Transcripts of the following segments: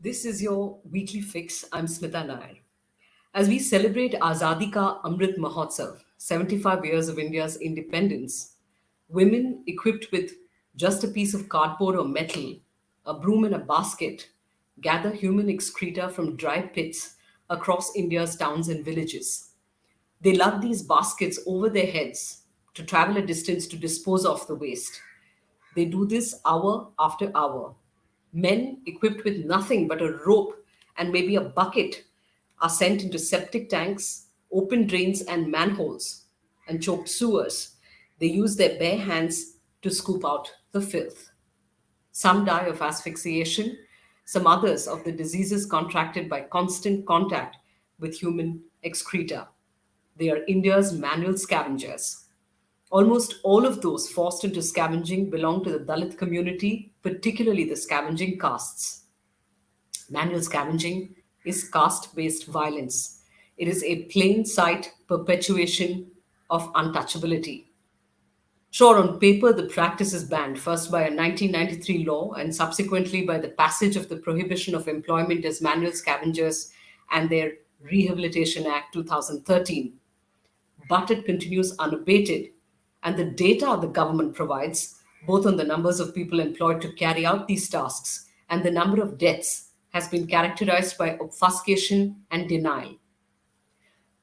This is your weekly fix. I'm Smita Nair. As we celebrate Azadi Ka Amrit Mahotsav, 75 years of India's independence, women equipped with just a piece of cardboard or metal, a broom and a basket, gather human excreta from dry pits across India's towns and villages. They lug these baskets over their heads to travel a distance to dispose of the waste. They do this hour after hour. Men equipped with nothing but a rope and maybe a bucket are sent into septic tanks, open drains, and manholes, and choked sewers. They use their bare hands to scoop out the filth. Some die of asphyxiation, some others of the diseases contracted by constant contact with human excreta. They are India's manual scavengers. Almost all of those forced into scavenging belong to the Dalit community, particularly the scavenging castes. Manual scavenging is caste based violence. It is a plain sight perpetuation of untouchability. Sure, on paper, the practice is banned, first by a 1993 law and subsequently by the passage of the Prohibition of Employment as Manual Scavengers and their Rehabilitation Act 2013. But it continues unabated. And the data the government provides, both on the numbers of people employed to carry out these tasks and the number of deaths, has been characterized by obfuscation and denial.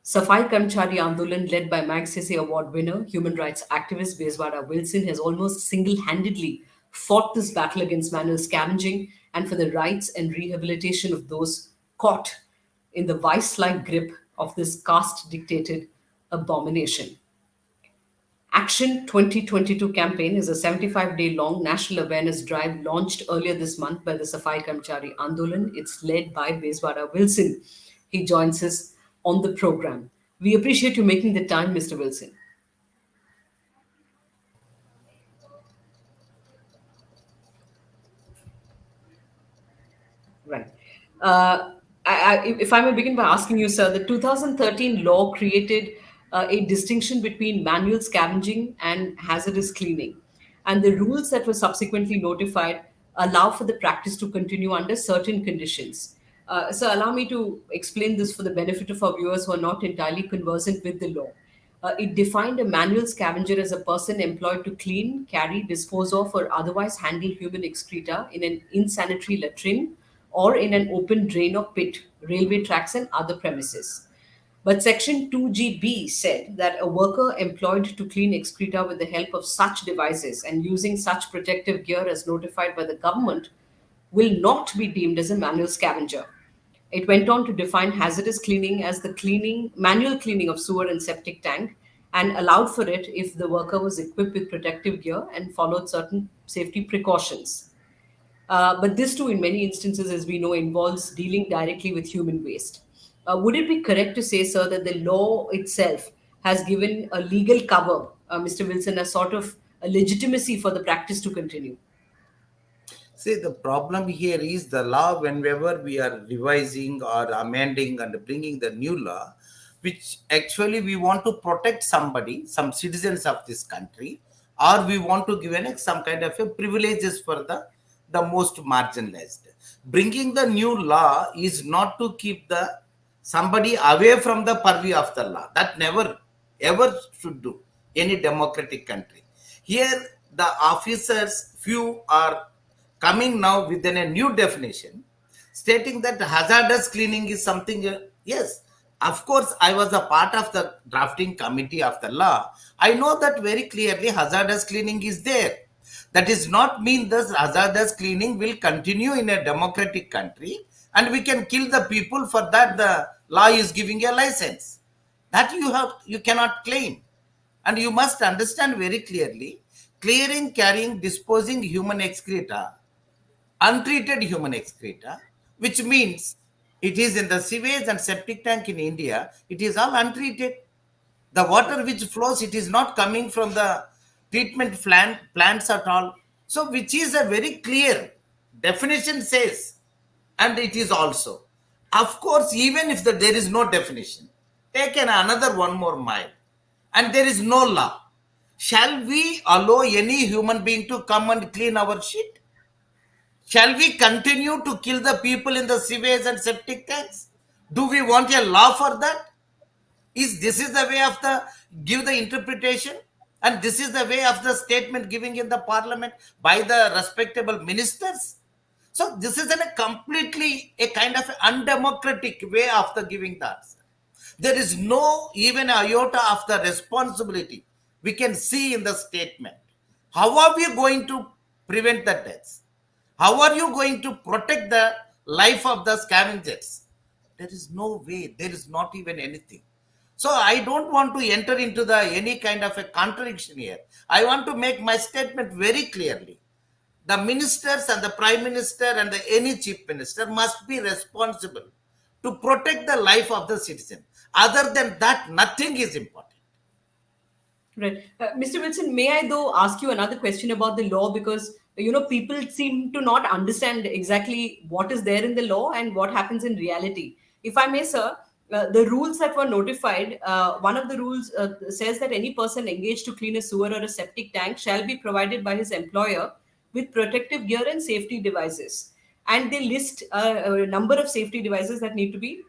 Safai Karmchari Andolan, led by Magsaysay Award winner, human rights activist Bezwada Wilson, has almost single handedly fought this battle against manual scavenging and for the rights and rehabilitation of those caught in the vice like grip of this caste dictated abomination. Action 2022 campaign is a 75-day long national awareness drive launched earlier this month by the Safai Karmchari Andolan. It's led by Bezwada Wilson. He joins us on the program. We appreciate you making the time, Mr. Wilson. Right. If I may begin by asking you, sir, the 2013 law created a distinction between manual scavenging and hazardous cleaning. And the rules that were subsequently notified allow for the practice to continue under certain conditions. So, allow me to explain this for the benefit of our viewers who are not entirely conversant with the law. It defined a manual scavenger as a person employed to clean, carry, dispose of, or otherwise handle human excreta in an insanitary latrine or in an open drain or pit, railway tracks, and other premises. But Section 2GB said that a worker employed to clean excreta with the help of such devices and using such protective gear as notified by the government will not be deemed as a manual scavenger. It went on to define hazardous cleaning as the manual cleaning of sewer and septic tank, and allowed for it if the worker was equipped with protective gear and followed certain safety precautions. But this too, in many instances, as we know, involves dealing directly with human waste. Would it be correct to say, sir, that the law itself has given a legal cover, Mr. Wilson, a sort of a legitimacy for the practice to continue? See, the problem here is the law, whenever we are revising or amending and bringing the new law, which actually we want to protect somebody, some citizens of this country, or we want to give some kind of a privileges for the most marginalized. Bringing the new law is not to keep the somebody away from the purview of the law. That never ever should do any democratic country. Here, the officers, few are coming now within a new definition, stating that hazardous cleaning is something. Yes, of course, I was a part of the drafting committee of the law. I know that very clearly hazardous cleaning is there. That does not mean that hazardous cleaning will continue in a democratic country and we can kill the people for that the law is giving a license. That you cannot claim. And you must understand very clearly, clearing, carrying, disposing human excreta, untreated human excreta, which means it is in the sewage and septic tank in India, it is all untreated. The water which flows, it is not coming from the treatment plants at all. So, which is a very clear definition says, and it is also. Of course, even if there is no definition, take another one more mile, and there is no law. Shall we allow any human being to come and clean our shit? Shall we continue to kill the people in the sewage and septic tanks? Do we want a law for that? Is this is the way of the give the interpretation, and this is the way of the statement giving in the parliament by the respectable ministers? So this is a completely a kind of undemocratic way of the giving the answer. There is no even a iota of the responsibility we can see in the statement. How are we going to prevent the deaths? How are you going to protect the life of the scavengers? There is no way. There is not even anything. So I don't want to enter into the any kind of a contradiction here. I want to make my statement very clearly. The ministers and the prime minister and the any chief minister must be responsible to protect the life of the citizen. Other than that, nothing is important. Right. Mr. Wilson, may I though ask you another question about the law, because people seem to not understand exactly what is there in the law and what happens in reality. If I may, sir, the rules that were notified, one of the rules says that any person engaged to clean a sewer or a septic tank shall be provided by his employer with protective gear and safety devices. And they list a number of safety devices that need to be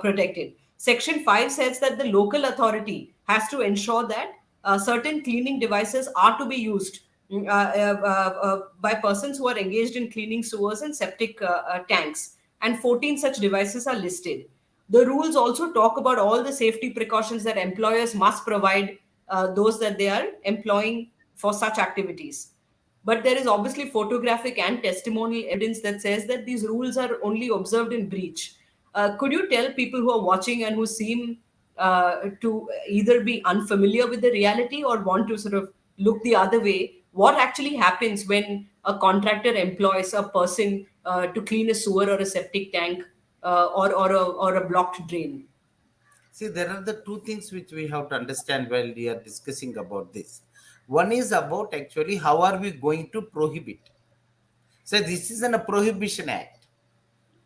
protected. Section 5 says that the local authority has to ensure that certain cleaning devices are to be used by persons who are engaged in cleaning sewers and septic tanks. And 14 such devices are listed. The rules also talk about all the safety precautions that employers must provide those that they are employing for such activities. But there is obviously photographic and testimonial evidence that says that these rules are only observed in breach. Could you tell people who are watching and who seem to either be unfamiliar with the reality or want to sort of look the other way, what actually happens when a contractor employs a person to clean a sewer or a septic tank or a blocked drain? See, there are the two things which we have to understand while we are discussing about this. One is about actually how are we going to prohibit. So this is a prohibition act.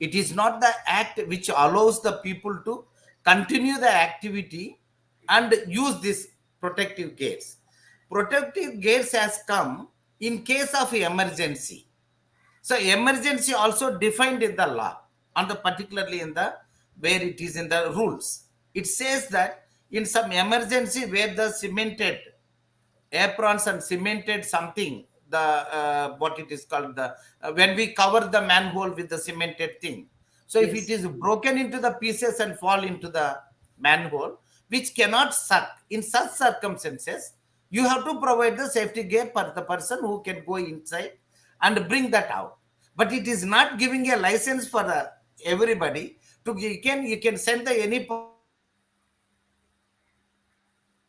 It is not the act which allows the people to continue the activity and use this protective gears. Protective gears has come in case of emergency. So emergency also defined in the law, and the particularly in the where it is in the rules. It says that in some emergency where the cemented aprons and cemented something, the what it is called, the when we cover the manhole with the cemented thing. So if it Yes. is broken into the pieces and fall into the manhole which cannot suck, in such circumstances you have to provide the safety gear for the person who can go inside and bring that out. But it is not giving a license for everybody to, you can send the any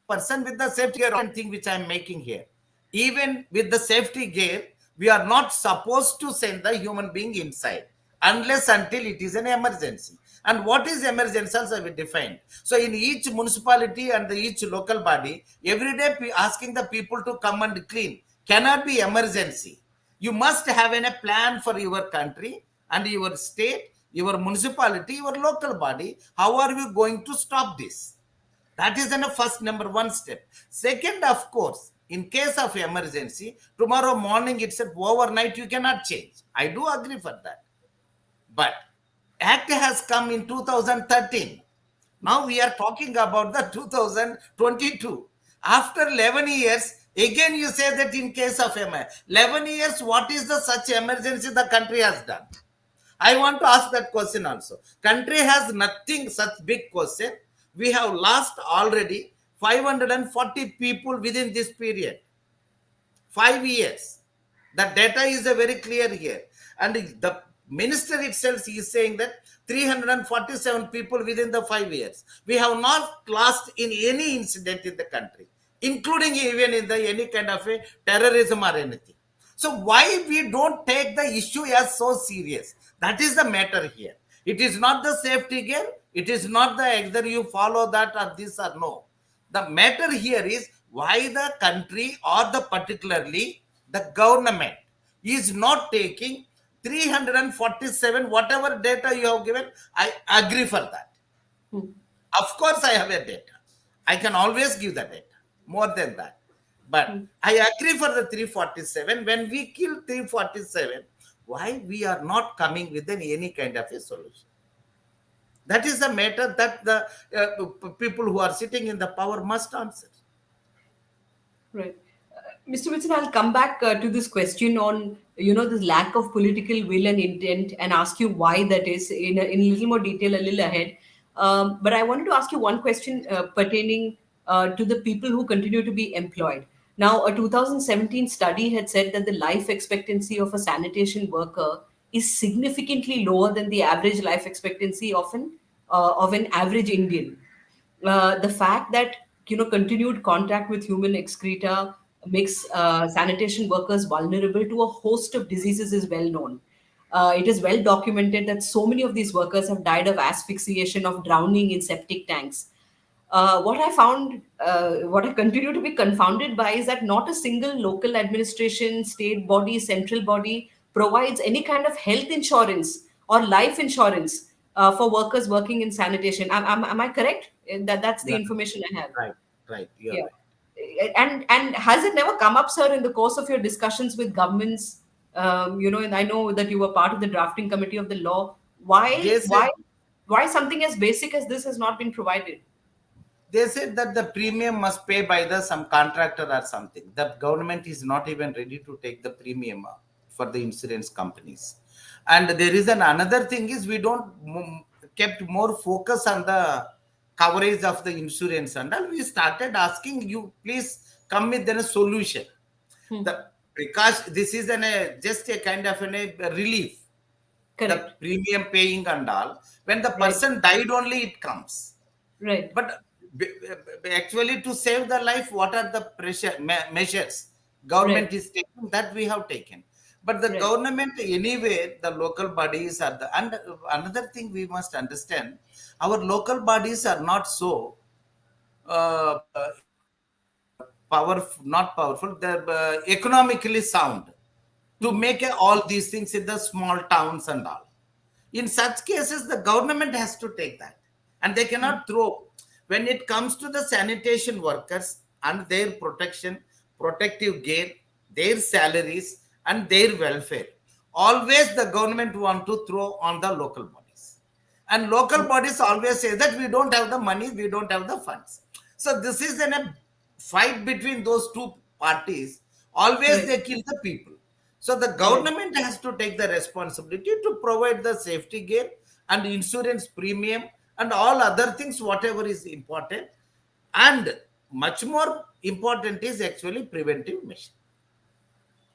person with the safety gear or anything which I am making here. Even with the safety gear, we are not supposed to send the human being inside unless until it is an emergency. And what is emergency also we defined. So in each municipality and the each local body, every day asking the people to come and clean cannot be emergency. You must have a plan for your country and your state, your municipality, your local body. How are we going to stop this? That is in the first number one step. Second, of course, in case of emergency, tomorrow morning itself, overnight you cannot change. I do agree for that. But Act has come in 2013. Now we are talking about the 2022. After 11 years, again you say that in case of 11 years, what is the such emergency the country has done? I want to ask that question also. Country has nothing such big question. We have lost already 540 people within this period. 5 years. The data is very clear here. And the minister itself is saying that 347 people within the 5 years. We have not lost in any incident in the country, including even in the any kind of a terrorism or anything. So why we don't take the issue as so serious? That is the matter here. It is not the safety gear. It is not the either you follow that or this or no. The matter here is why the country or the particularly the government is not taking 347 whatever data you have given. I agree for that. Hmm. Of course, I have a data. I can always give the data. More than that. But Hmm. I agree for the 347. When we kill 347, why we are not coming with any kind of a solution? That is the matter that the people who are sitting in the power must answer. Right. Mr. Wilson, I'll come back to this question on, this lack of political will and intent, and ask you why that is in a little more detail a little ahead. But I wanted to ask you one question pertaining to the people who continue to be employed. Now, a 2017 study had said that the life expectancy of a sanitation worker is significantly lower than the average life expectancy of an average Indian. The fact that continued contact with human excreta makes sanitation workers vulnerable to a host of diseases is well known. It is well documented that so many of these workers have died of asphyxiation, of drowning in septic tanks. What I continue to be confounded by is that not a single local administration, state body, central body provides any kind of health insurance or life insurance for workers working in sanitation. Am I correct? That's the Yeah, information I have. right, right. You are Yeah. right. And has it never come up, sir, in the course of your discussions with governments? And I know that you were part of the drafting committee of the law. Why, They said why, why something as basic as this has not been provided? they said that the premium must pay by the some contractor or something. The government is not even ready to take the premium for the insurance companies. And there is another thing is we don't kept more focus on the coverage of the insurance, and all we started asking you please come with a solution. The because this is just a kind of a relief, the Correct. premium paying and all. When the Right. person died only it comes. Right. But actually to save the life, what are the measures government Right. is taking, that we have taken. But the Right. government anyway, the local bodies are the, and another thing we must understand, our local bodies are not so powerful, not powerful, they're economically sound to make all these things in the small towns and all. In such cases, the government has to take that, and they cannot throw. When it comes to the sanitation workers and their protection, protective gear, their salaries, and their welfare, always the government want to throw on the local bodies. And local bodies always say that we don't have the money, we don't have the funds. So this is then a fight between those two parties. Always Right. they kill the people. So the Right. government has to take the responsibility to provide the safety gear and insurance premium and all other things, whatever is important. And much more important is actually preventive measure.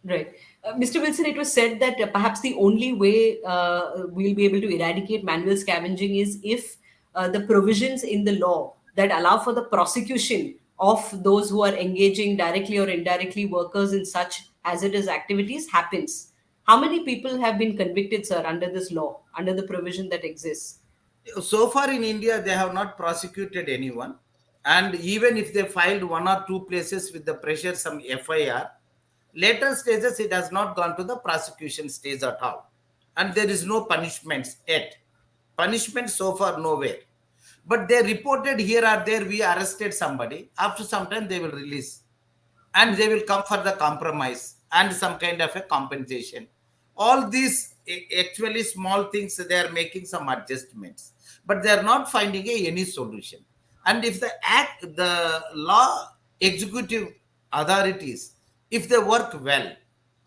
Right. Mr. Wilson, it was said that perhaps the only way we'll be able to eradicate manual scavenging is if the provisions in the law that allow for the prosecution of those who are engaging directly or indirectly workers in such hazardous activities happens. How many people have been convicted, sir, under this law, under the provision that exists? So far in India, they have not prosecuted anyone. And even if they filed one or two places with the pressure, some FIR, later stages, it has not gone to the prosecution stage at all. And there is no punishments yet. Punishment so far nowhere. But they reported here or there, we arrested somebody. After some time, they will release, and they will come for the compromise and some kind of a compensation. All these actually small things, they are making some adjustments, but they are not finding any solution. And if the law executive authorities, if they work well,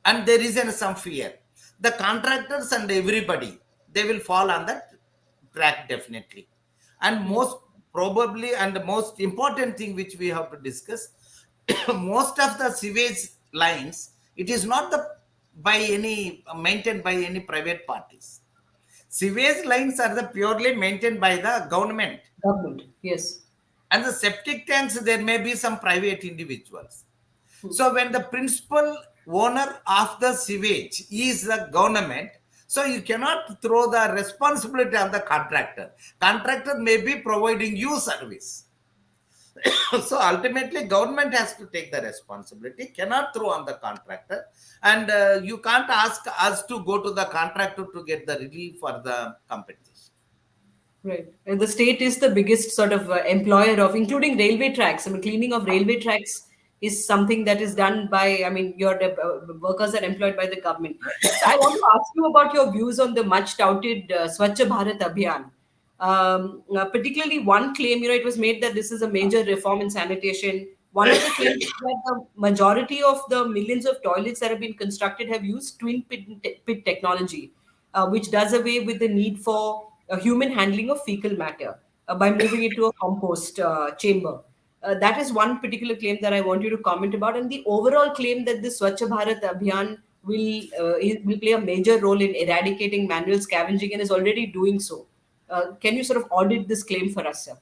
and there is some fear, the contractors and everybody, they will fall on that track definitely. And most probably, and the most important thing which we have to discuss, most of the sewage lines, it is not the by any maintained by any private parties. Sewage lines are the purely maintained by the government. Government. Yes. And the septic tanks, there may be some private individuals. So when the principal owner of the sewage is the government, so you cannot throw the responsibility on the contractor. Contractor may be providing you service. So ultimately, government has to take the responsibility, cannot throw on the contractor. And you can't ask us to go to the contractor to get the relief for the compensation. Right. And the state is the biggest sort of employer of, including railway tracks. I mean, cleaning of railway tracks is something that is done by, I mean, your workers are employed by the government. So I want to ask you about your views on the much touted Swachh Bharat Abhiyan. Particularly one claim, it was made that this is a major reform in sanitation. One of the claims is that the majority of the millions of toilets that have been constructed have used twin pit technology, which does away with the need for human handling of fecal matter by moving it to a compost chamber. That is one particular claim that I want you to comment about, and the overall claim that the Swachh Bharat Abhiyan will play a major role in eradicating manual scavenging and is already doing so. Can you sort of audit this claim for us, sir?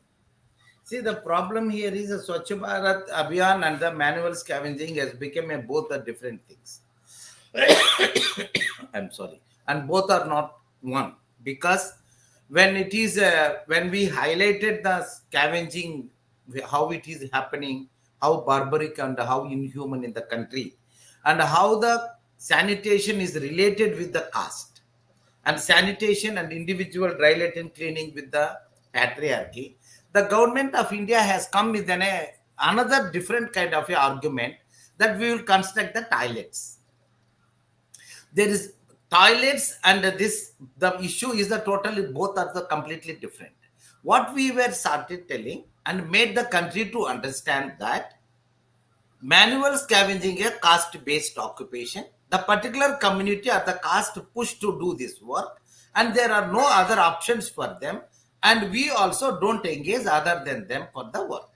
See, the problem here is the Swachh Bharat Abhiyan and the manual scavenging has become both are different things. I'm sorry, and both are not one, because when we highlighted the scavenging, how it is happening, how barbaric and how inhuman in the country, and how the sanitation is related with the caste, and sanitation and individual dry latrine cleaning with the patriarchy, the government of India has come with another different kind of a argument that we will construct the toilets. There is toilets and this, the issue is the totally both are the completely different. What we were started telling and made the country to understand that manual scavenging a caste based occupation, the particular community or the caste push to do this work, and there are no other options for them, and we also don't engage other than them for the work.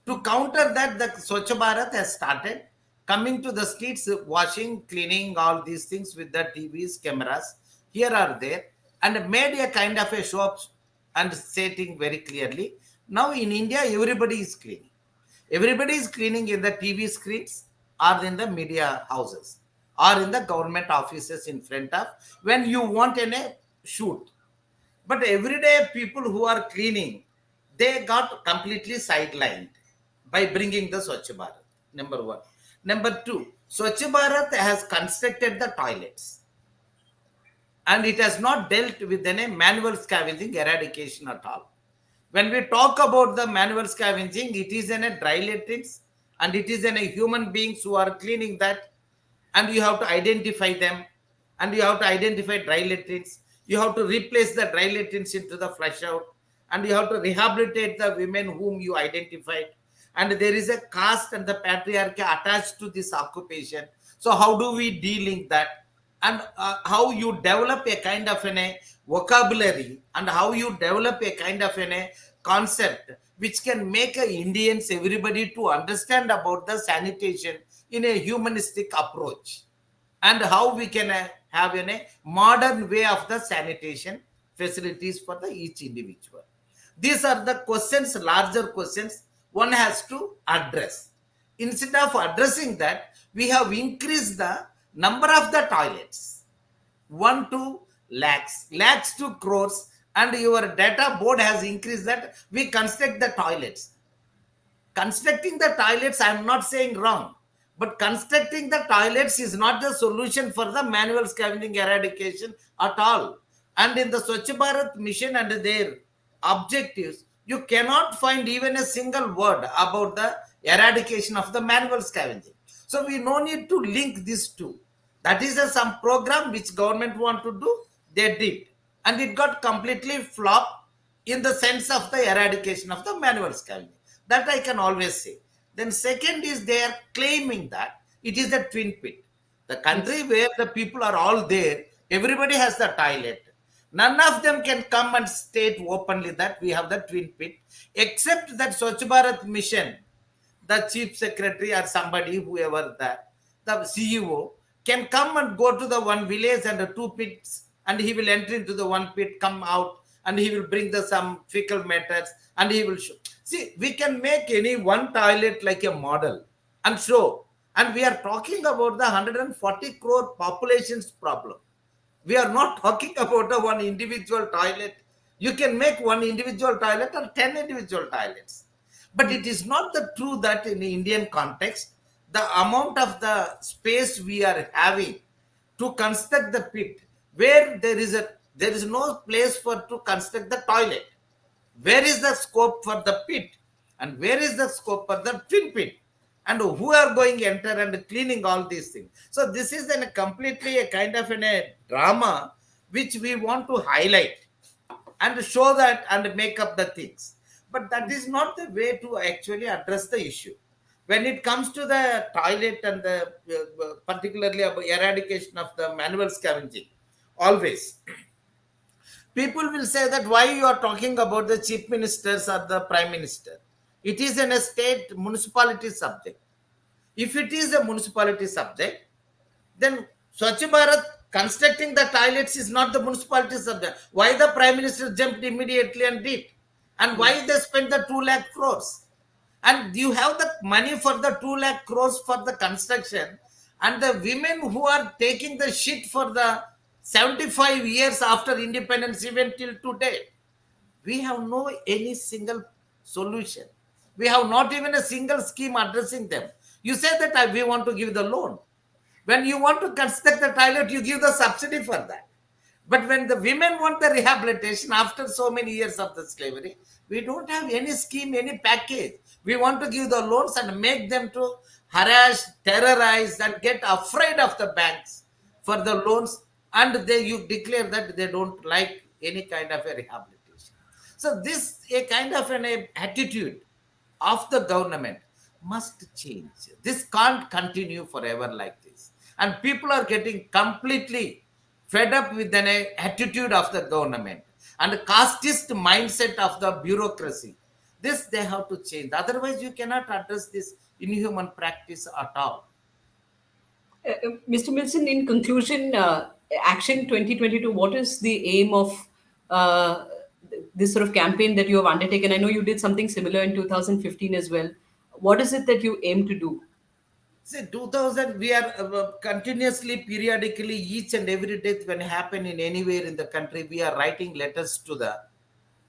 To counter that, the Swachh Bharat has started coming to the streets, washing, cleaning, all these things with the TVs, cameras, here or there, and made a kind of a show and stating very clearly. Now in India, everybody is cleaning. Everybody is cleaning in the TV screens or in the media houses or in the government offices in front of when you want a shoot. But everyday people who are cleaning, they got completely sidelined by bringing the Swachh Bharat. Number one. Number two, Swachh Bharat has constructed the toilets and it has not dealt with any manual scavenging eradication at all. When we talk about the manual scavenging, it is in a dry latrines and it is in a human beings who are cleaning that, and you have to identify them, and you have to identify dry latrines. You have to replace the dry latrines into the flush out, and you have to rehabilitate the women whom you identified. And there is a caste and the patriarchy attached to this occupation. So how do we deal in that? And how you develop a kind of a vocabulary, and how you develop a kind of a concept which can make Indians, everybody to understand about the sanitation in a humanistic approach, and how we can have a modern way of the sanitation facilities for the each individual. These are the questions, larger questions one has to address. Instead of addressing that, we have increased the number of the toilets 1 to lakhs, lakhs to crores, and your data board has increased that we construct the toilets. Constructing the toilets, I am not saying wrong, but constructing the toilets is not the solution for the manual scavenging eradication at all. And in the Swachh Bharat mission and their objectives, you cannot find even a single word about the eradication of the manual scavenging. So we no need to link these two. That is some program which government want to do, they did, and it got completely flop in the sense of the eradication of the manual scavenging. That I can always say. Then second is they are claiming that it is a twin pit. The country Yes. where the people are all there, everybody has the toilet. None of them can come and state openly that we have the twin pit, except that Swachh Bharat mission, the chief secretary or somebody, whoever that, the CEO, can come and go to the one village and the two pits, and he will enter into the one pit, come out, and he will bring the some fecal matters, and he will show. See, we can make any one toilet like a model and show. And we are talking about the 140 crore population's problem. We are not talking about a one individual toilet. You can make one individual toilet or 10 individual toilets. But it is not the true that in the Indian context, the amount of the space we are having to construct the pit, where there is no place for to construct the toilet. Where is the scope for the pit? And where is the scope for the twin pit? and who are going to enter and cleaning all these things. So this is a completely a kind of a drama which we want to highlight and show that and make up the things. But that is not the way to actually address the issue. When it comes to the toilet and the particularly about eradication of the manual scavenging, always people will say that why you are talking about the chief ministers or the prime minister. It is in a state municipality subject. If it is a municipality subject, then Swachh Bharat constructing the toilets is not the municipality subject. Why the Prime Minister jumped immediately and did? And why they spent the 2 lakh crores? And you have the money for the 2 lakh crores for the construction, and the women who are taking the shit for the 75 years after independence, even till today, we have no any single solution. We have not even a single scheme addressing them. You say that we want to give the loan. When you want to construct the toilet, you give the subsidy for that. But when the women want the rehabilitation after so many years of the slavery, we don't have any scheme, any package. We want to give the loans and make them to harass, terrorize, and get afraid of the banks for the loans, and they you declare that they don't like any kind of a rehabilitation. So this a kind of an attitude of the government must change. This can't continue forever like this. And people are getting completely fed up with an attitude of the government and casteist mindset of the bureaucracy. This they have to change. Otherwise, you cannot address this inhuman practice at all. Mr. Milson, in conclusion, Action 2022, what is the aim of uh, this sort of campaign that you have undertaken? I know you did something similar in 2015 as well. What is it that you aim to do? See, 2000, we are continuously, periodically, each and every death when happen in anywhere in the country, we are writing letters to the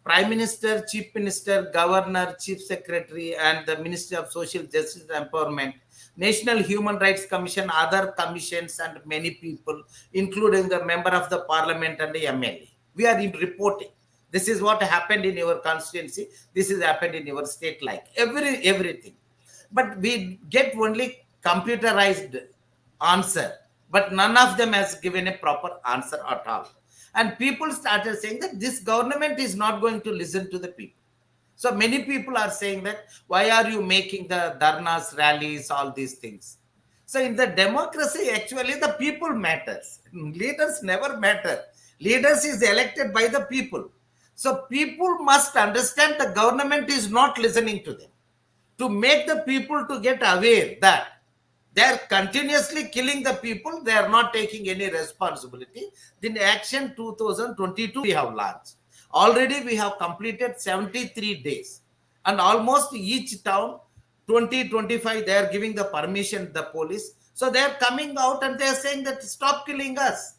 Prime Minister, Chief Minister, Governor, Chief Secretary, and the Ministry of Social Justice and Empowerment, National Human Rights Commission, other commissions, and many people, including the member of the parliament and the MLA. We are in reporting. This is what happened in your constituency. This is happened in your state, like everything. But we get only computerized answer, but none of them has given a proper answer at all. And people started saying that this government is not going to listen to the people. So many people are saying that why are you making the dharnas, rallies, all these things? So in the democracy, actually the people matters. Leaders never matter. Leaders is elected by the people. So people must understand the government is not listening to them, to make the people to get aware that they are continuously killing the people, they are not taking any responsibility. Then action 2022 we have launched. Already we have completed 73 days, and almost each town 2025 they are giving the permission, the police. So they are coming out and they are saying that stop killing us.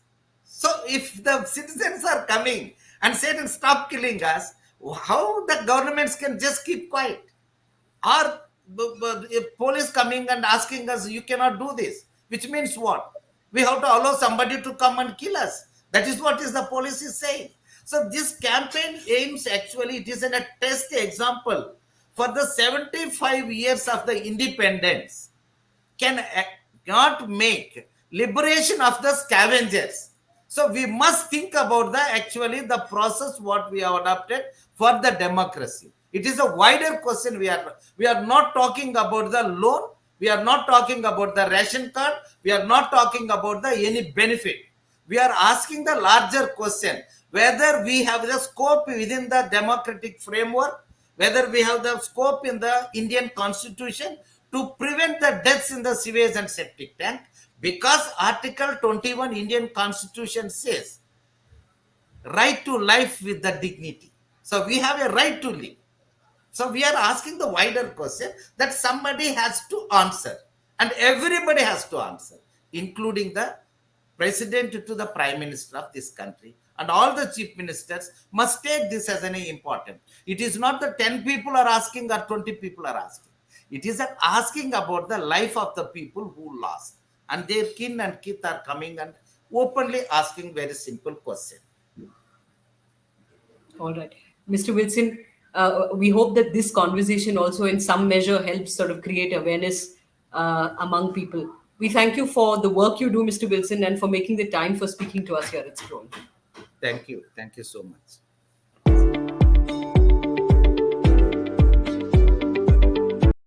So if the citizens are coming and saying stop killing us, how the governments can just keep quiet? Or if police coming and asking us, you cannot do this, which means what? We have to allow somebody to come and kill us. That is what is the police is saying. So this campaign aims, actually it is a test example for the 75 years of the independence can not make liberation of the scavengers. So we must think about the actually the process what we have adopted for the democracy. It is a wider question. We are not talking about the loan. We are not talking about the ration card. We are not talking about the any benefit. We are asking the larger question whether we have the scope within the democratic framework, whether we have the scope in the Indian constitution to prevent the deaths in the sewage and septic tank, because Article 21 Indian constitution says right to life with the dignity. So we have a right to live. So we are asking the wider question that somebody has to answer, and everybody has to answer, including the president to the prime minister of this country, and all the chief ministers must take this as an important. It is not the 10 people are asking or 20 people are asking. It is asking about the life of the people who lost, and their kin and kith are coming and openly asking very simple question. All right. Mr. Wilson, we hope that this conversation also, in some measure, helps sort of create awareness among people. We thank you for the work you do, Mr. Wilson, and for making the time for speaking to us here at Scroll. Thank you. Thank you so much.